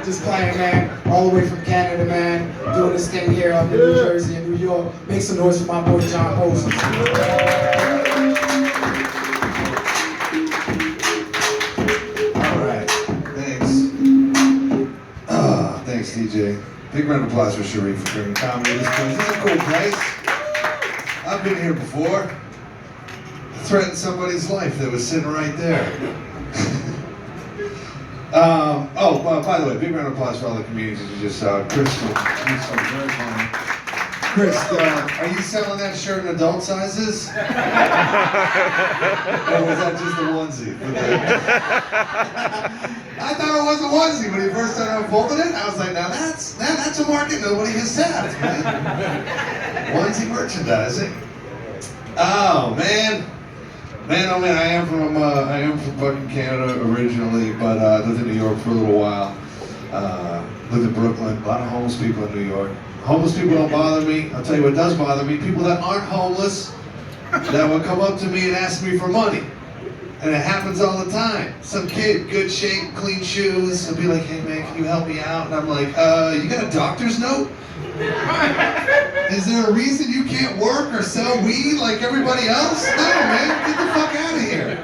Just playing, man. All the way from Canada, man. Doing this thing here up in New Jersey and New York. Make some noise for my boy John Moses. Alright, thanks. Thanks, DJ. Big round of applause for Sharif for bringing comedy to this place. This is a cool place. I've been here before. Threatened somebody's life that was sitting right there. By the way, big round of applause for all the comedians you just saw. Chris, you're so very funny. Chris, are you selling that shirt in adult sizes? Or was that just a onesie? I thought it was a onesie when he first started unfolding it. I was like, now that's a market nobody has tapped, man. Onesie merchandising. Oh man, oh man, I am from fucking Canada originally, but lived in New York for a little while. Lived in Brooklyn. A lot of homeless people in New York. Homeless people don't bother me. I'll tell you what does bother me. People that aren't homeless that will come up to me and ask me for money. And it happens all the time. Some kid, good shape, clean shoes, will be like, hey man, can you help me out? And I'm like, you got a doctor's note? Is there a reason you can't work or sell weed like everybody else? No man, get the fuck out of here.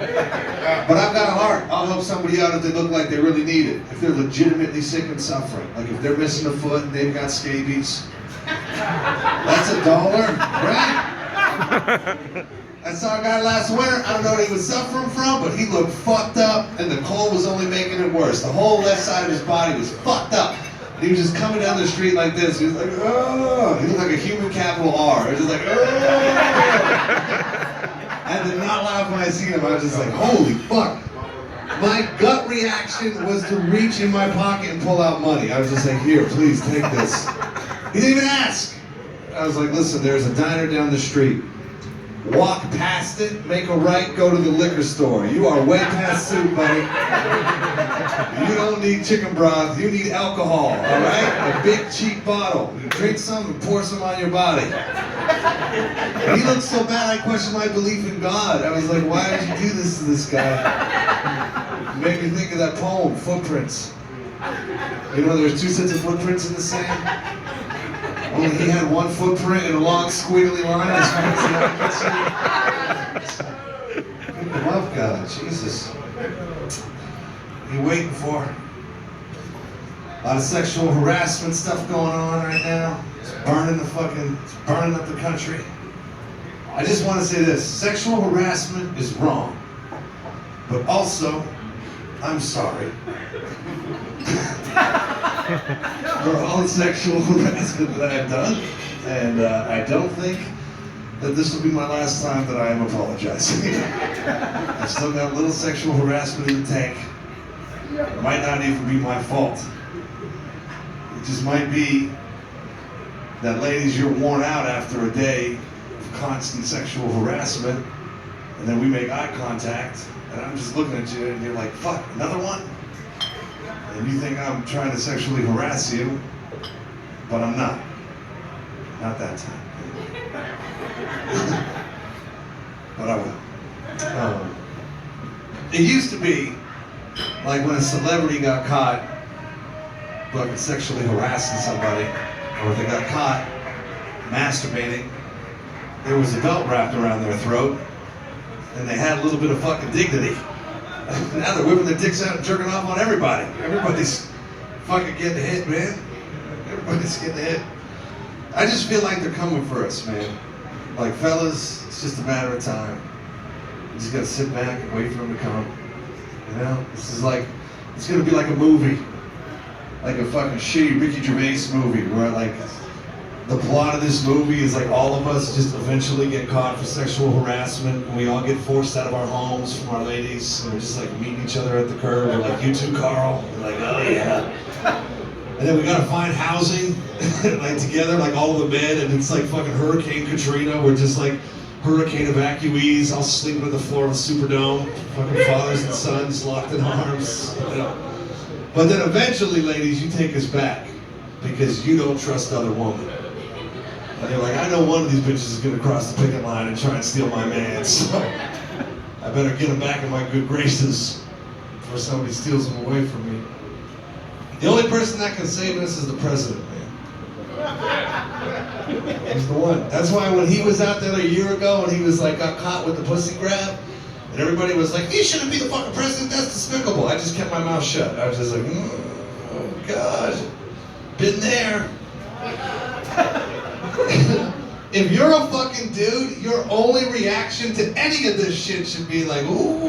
But I've got a heart. I'll help somebody out if they look like they really need it. If they're legitimately sick and suffering. Like if they're missing a foot and they've got scabies. That's $1, right? I saw a guy last winter, I don't know what he was suffering from, but he looked fucked up and the cold was only making it worse. The whole left side of his body was fucked up. And he was just coming down the street like this. He was like, oh. He looked like a human capital R. He was just like, oh. I did not laugh when I seen him. I was just like, holy fuck. My gut reaction was to reach in my pocket and pull out money. I was just like, here, please take this. He didn't even ask. I was like, listen, there's a diner down the street. Walk past it, make a right, go to the liquor store. You are way past soup, buddy. You don't need chicken broth, you need alcohol, all right? A big cheap bottle. You drink some and pour some on your body. And he looked so bad I questioned my belief in God. I was like, why would you do this to this guy? It made me think of that poem, Footprints. You know there's two sets of footprints in the sand? Only he had one footprint in a long squiggly line as far as the eye can see. Good love God, Jesus. What are you waiting for? A lot of sexual harassment stuff going on right now. It's burning up the country. I just want to say this, sexual harassment is wrong. But also, I'm sorry. For all the sexual harassment that I've done, and I don't think that this will be my last time that I am apologizing. I've still got a little sexual harassment in the tank. It might not even be my fault. It just might be that, ladies, you're worn out after a day of constant sexual harassment, and then we make eye contact, and I'm just looking at you, and you're like, fuck, another one? And you think I'm trying to sexually harass you, but I'm not. Not that time. But I will. It used to be, like when a celebrity got caught fucking sexually harassing somebody, or if they got caught masturbating, there was a belt wrapped around their throat, and they had a little bit of fucking dignity. Now they're whipping their dicks out and jerking off on everybody. Everybody's fucking getting hit, man. Everybody's getting hit. I just feel like they're coming for us, man. Like, fellas, it's just a matter of time. You just gotta sit back and wait for them to come. You know? This is like, it's gonna be like a movie. Like a fucking shitty Ricky Gervais movie where, like, the plot of this movie is like all of us just eventually get caught for sexual harassment, and we all get forced out of our homes from our ladies, and we're just like meeting each other at the curb. We're like, you too, Carl? We're like, oh yeah. And then we gotta find housing, like together, like all of the men, and it's like fucking Hurricane Katrina. We're just like hurricane evacuees, all sleeping on the floor of the Superdome, fucking fathers and sons locked in arms. You know. But then eventually, ladies, you take us back because you don't trust other women. And you're like, I know one of these bitches is gonna cross the picket line and try and steal my man, so I better get him back in my good graces before somebody steals him away from me. The only person that can save us is the president, man. He's the one. That's why when he was out there a year ago and he was like got caught with the pussy grab, and everybody was like, he shouldn't be the fucking president, that's despicable. I just kept my mouth shut. I was just like, oh God, been there. If you're a fucking dude, your only reaction to any of this shit should be like, ooh,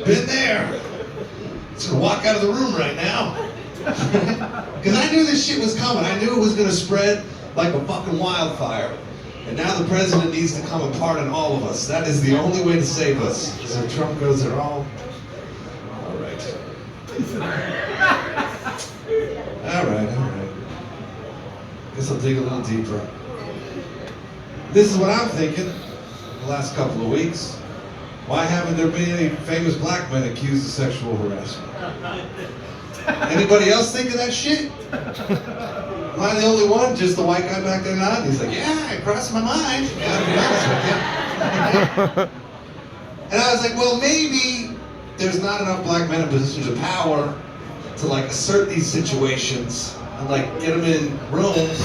been there. Just gonna walk out of the room right now. Because I knew this shit was coming. I knew it was gonna spread like a fucking wildfire. And now the president needs to come and pardon all of us. That is the only way to save us. So Trump goes, they're all right. All right. Guess I'll dig a little deeper. This is what I'm thinking the last couple of weeks. Why haven't there been any famous black men accused of sexual harassment? Anybody else think of that shit? Am I the only one? Just the white guy back there nodding? He's like, yeah, it crossed my mind. Gotta be honest with you. And I was like, well, maybe there's not enough black men in positions of power to like assert these situations and like get them in rooms.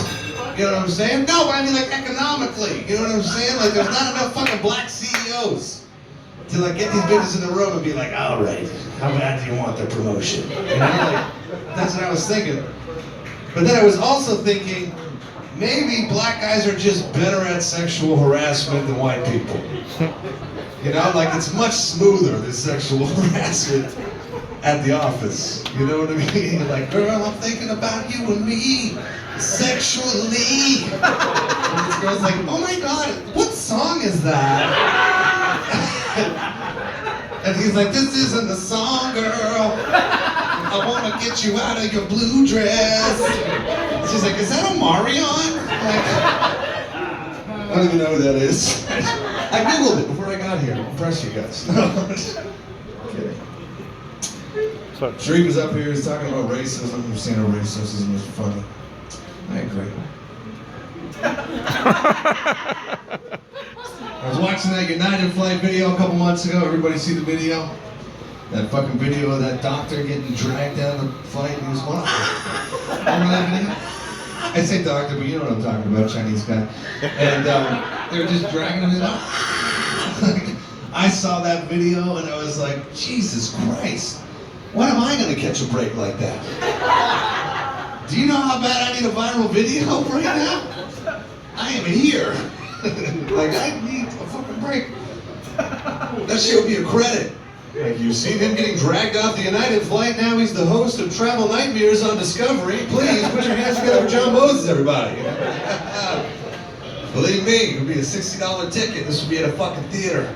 You know what I'm saying? No, but I mean like economically. You know what I'm saying? Like there's not enough fucking black CEOs to like get these bitches in the room and be like, all right, how bad do you want the promotion? You know, like that's what I was thinking. But then I was also thinking, maybe black guys are just better at sexual harassment than white people. You know, like it's much smoother, this sexual harassment at the office. You know what I mean? Like, girl, I'm thinking about you and me sexually. And this girl's like, oh my God, what song is that? And he's like, this isn't the song, girl. I want to get you out of your blue dress. She's like, is that Omarion? Like, I don't even know who that is. I Googled it before I got here to impress you guys. No, I'm just kidding. Sharif was up here, he's talking about racism. You're saying racism is funny. I agree. I was watching that United flight video a couple months ago. Everybody see the video? That fucking video of that doctor getting dragged down the flight and he was going, remember that video? I say doctor, but you know what I'm talking about, Chinese guy. And they were just dragging him down. I saw that video and I was like, Jesus Christ, when am I gonna catch a break like that? Do you know how bad I need a viral video right now? I am here. Like, I need a fucking break. That shit would be a credit. Like, you've seen him getting dragged off the United flight, now he's the host of Travel Nightmares on Discovery. Please, put your hands together for John Moses, everybody. Believe me, it would be a $60 ticket. This would be at a fucking theater.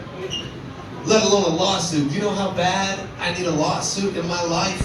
Let alone a lawsuit. Do you know how bad I need a lawsuit in my life?